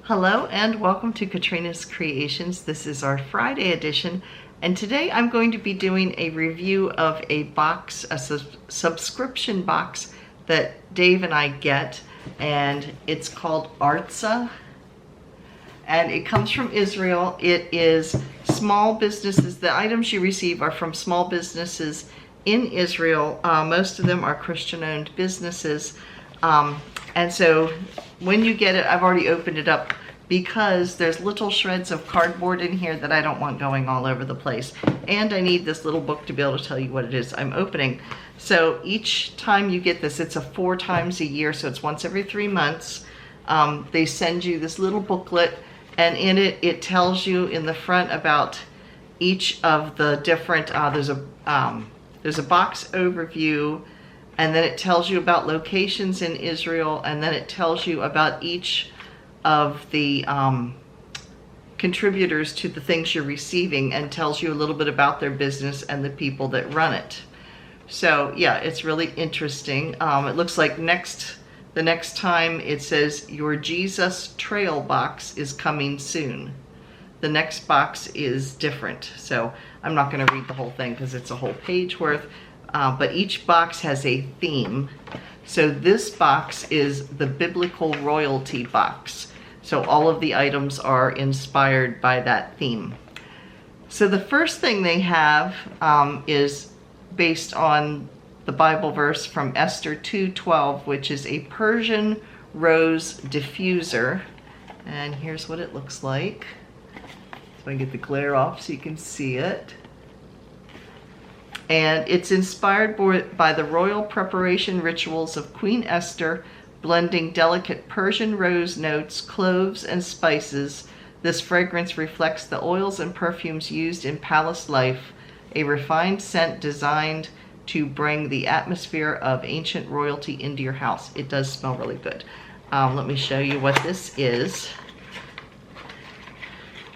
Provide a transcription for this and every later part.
Hello and welcome to Katrinas Creations. This is our Friday edition, and today I'm going to be doing a review of a box, a subscription box that Dave and I get, and it's called Artza, and it comes from Israel. It is small businesses. The items you receive are from small businesses in Israel. Most of them are Christian-owned businesses. And so when you get it, I've already opened it up because there's little shreds of cardboard in here that I don't want going all over the place. And I need this little book to be able to tell you what it is I'm opening. So each time you get this, it's 4 times a year, so it's once every 3 months. They send you this little booklet, and in it, it tells you in the front about each of the different, there's a box overview, and then it tells you about locations in Israel, and then it tells you about each of the contributors to the things you're receiving, and tells you a little bit about their business and the people that run it. So yeah, it's really interesting. It looks like the next time it says your Jesus Trail box is coming soon. The next box is different. So I'm not going to read the whole thing because it's a whole page worth. But each box has a theme. So this box is the biblical royalty box. So all of the items are inspired by that theme. So the first thing they have is based on the Bible verse from Esther 2:12, which is a Persian rose diffuser. And here's what it looks like. So I get the glare off so you can see it. And it's inspired by the royal preparation rituals of Queen Esther, blending delicate Persian rose notes, cloves, and spices. This fragrance reflects the oils and perfumes used in palace life, a refined scent designed to bring the atmosphere of ancient royalty into your house. It does smell really good. Let me show you what this is.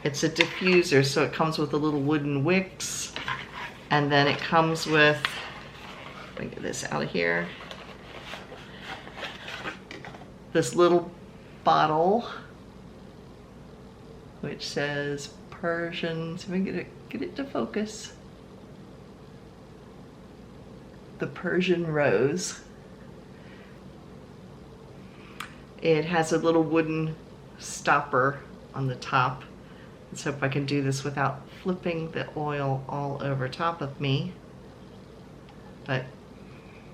It's a diffuser, so it comes with a little wooden wicks. And then it comes with, let me get this out of here, this little bottle, which says Persian, so let me get it to focus. The Persian rose. It has a little wooden stopper on the top. Let's hope I can do this without flipping the oil all over top of me. But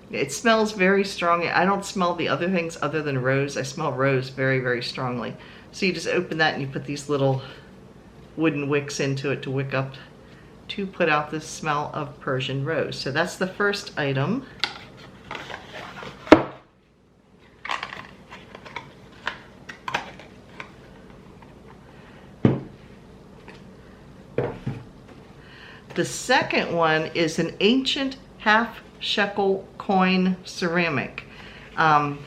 it smells very strong. I don't smell the other things other than rose. I smell rose very, very strongly. So you just open that and you put these little wooden wicks into it to put out the smell of Persian rose. So that's the first item. The second one is an ancient half-shekel coin ceramic. And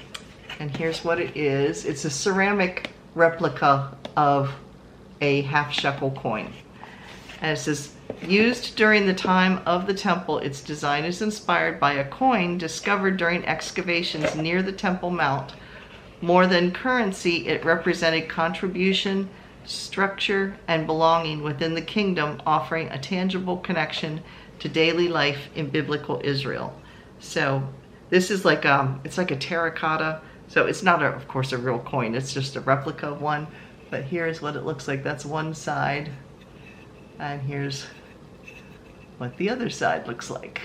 here's what it is. It's a ceramic replica of a half-shekel coin. And it says, used during the time of the temple, its design is inspired by a coin discovered during excavations near the Temple Mount. More than currency, it represented contribution, structure, and belonging within the kingdom, offering a tangible connection to daily life in biblical Israel. So this is like it's like a terracotta. So it's not, of course, a real coin. It's just a replica of one. But here's what it looks like. That's one side. And here's what the other side looks like.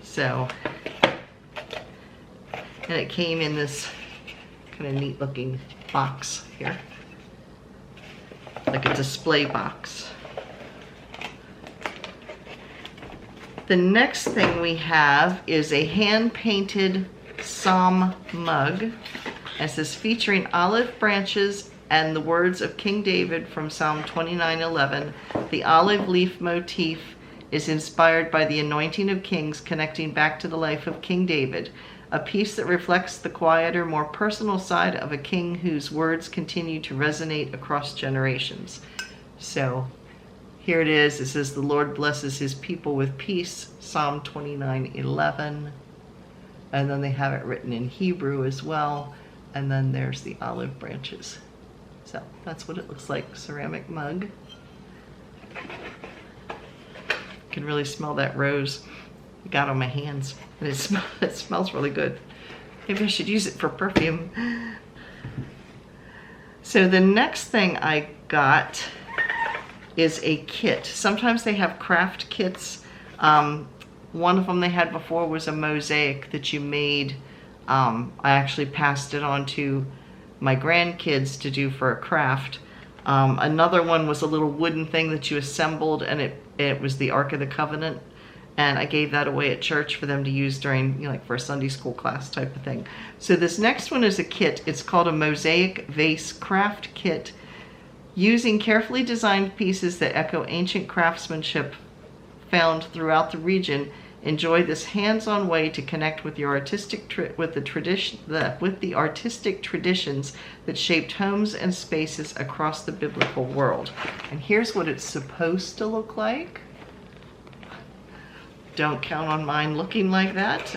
So, and it came in this kind of neat looking box here, like a display box. The next thing we have is a hand-painted psalm mug. It says, featuring olive branches and the words of King David from Psalm 29:11. The olive leaf motif is inspired by the anointing of kings, connecting back to the life of King David, a piece that reflects the quieter, more personal side of a king whose words continue to resonate across generations. So here it is. It says, the Lord blesses his people with peace, Psalm 29:11. And then they have it written in Hebrew as well. And then there's the olive branches. So that's what it looks like, ceramic mug. Can really smell that rose I got on my hands, and it smells really good. Maybe I should use it for perfume. So the next thing I got is a kit. Sometimes they have craft kits. One of them they had before was a mosaic that you made. I actually passed it on to my grandkids to do for a craft. Another one was a little wooden thing that you assembled, and it was the Ark of the Covenant, and I gave that away at church for them to use during, you know, like for a Sunday school class type of thing. So this next one is a kit. It's called a Mosaic Vase Craft Kit, using carefully designed pieces that echo ancient craftsmanship found throughout the region. Enjoy this hands-on way to connect with your artistic the artistic traditions that shaped homes and spaces across the biblical world. And here's what it's supposed to look like. Don't count on mine looking like that.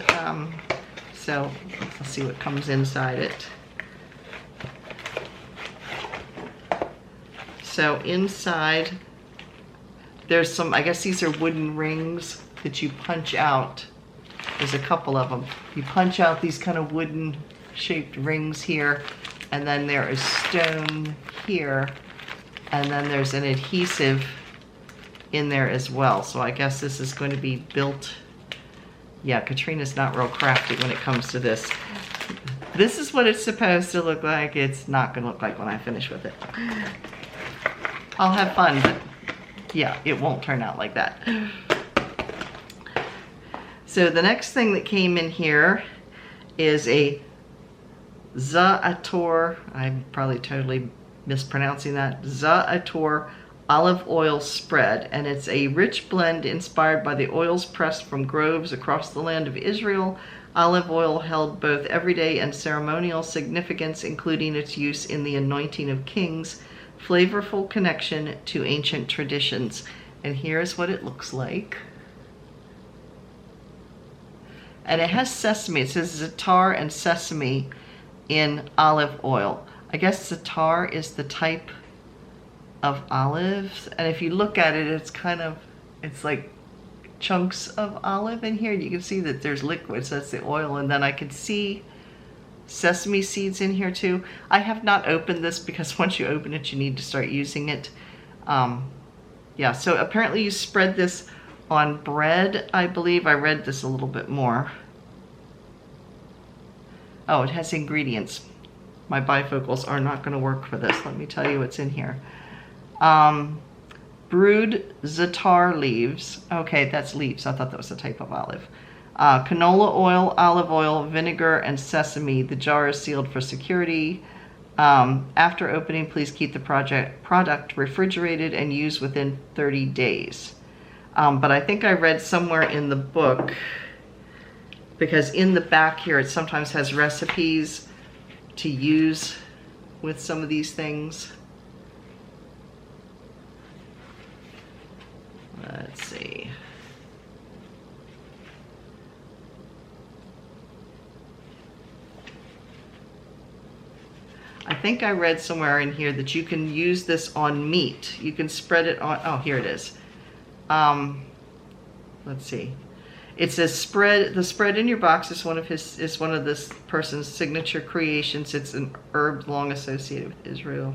So let's see what comes inside it. So inside, there's some, I guess these are wooden rings that you punch out. There's a couple of them. You punch out these kind of wooden shaped rings here, and then there is stone here, and then there's an adhesive in there as well. So I guess this is going to be built. Yeah, Katrina's not real crafty when it comes to this. This is what it's supposed to look like. It's not going to look like when I finish with it. I'll have fun, but yeah, it won't turn out like that. So the next thing that came in here is a Za'ator, I'm probably totally mispronouncing that, Za'ator olive oil spread, and it's a rich blend inspired by the oils pressed from groves across the land of Israel. Olive oil held both everyday and ceremonial significance, including its use in the anointing of kings, flavorful connection to ancient traditions. And here's what it looks like. And it has sesame. It says za'atar and sesame in olive oil. I guess za'atar is the type of olives, and if you look at it, it's like chunks of olive in here. You can see that there's liquids, that's the oil, and then I can see sesame seeds in here too. I have not opened this because once you open it, you need to start using it. Yeah, so apparently you spread this on bread, I believe. I read this a little bit more. Oh, it has ingredients. My bifocals are not going to work for this. Let me tell you what's in here. Brewed za'atar leaves. Okay, that's leaves. I thought that was a type of olive. Canola oil, olive oil, vinegar, and sesame. The jar is sealed for security. After opening, please keep the product refrigerated and use within 30 days. But I think I read somewhere in the book, because in the back here it sometimes has recipes to use with some of these things. Let's see. I think I read somewhere in here that you can use this on meat. You can spread it on, oh, here it is. Let's see. It says the spread in your box is one of this person's signature creations. It's an herb long associated with Israel.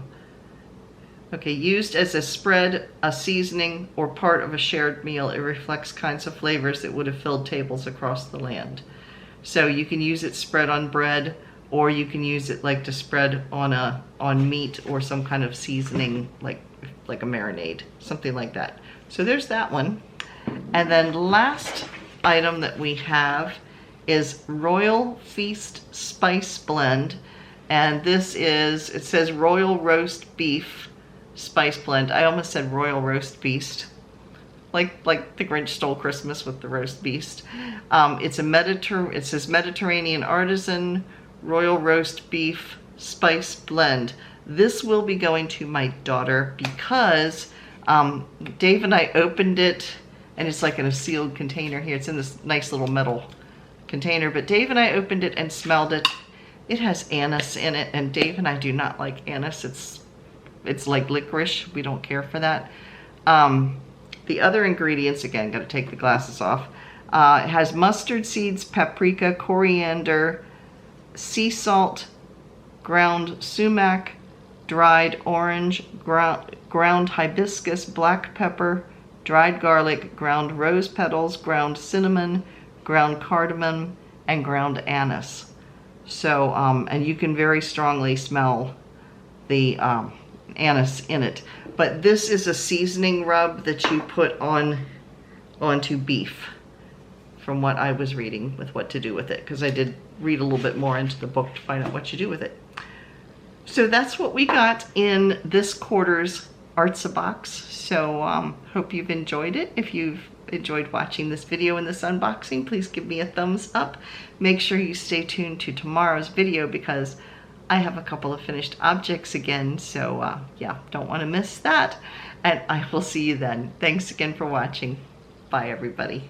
Okay, used as a spread, a seasoning, or part of a shared meal, it reflects kinds of flavors that would have filled tables across the land. So you can use it spread on bread, or you can use it like to spread on meat or some kind of seasoning, like a marinade, something like that. So there's that one. And then last item that we have is Royal Feast Spice Blend. And this is, it says Royal Roast Beef Spice Blend. I almost said Royal Roast Beast. Like the Grinch stole Christmas with the roast beast. It says Mediterranean Artisan Royal Roast Beef Spice Blend. This will be going to my daughter because Dave and I opened it, and it's like in a sealed container here. It's in this nice little metal container, but Dave and I opened it and smelled it. It has anise in it, and Dave and I do not like anise. It's it's like licorice. We don't care for that. The other ingredients, again, got to take the glasses off. It has mustard seeds, paprika, coriander, sea salt, ground sumac, dried orange, ground hibiscus, black pepper, dried garlic, ground rose petals, ground cinnamon, ground cardamom, and ground anise. So, and you can very strongly smell the anise in it. But this is a seasoning rub that you put onto beef, from what I was reading with what to do with it, because I did read a little bit more into the book to find out what you do with it. So that's what we got in this quarter's artza box. So hope you've enjoyed it. If you've enjoyed watching this video and this unboxing, please give me a thumbs up. Make sure you stay tuned to tomorrow's video because I have a couple of finished objects again. So yeah, don't want to miss that. And I will see you then. Thanks again for watching. Bye, everybody.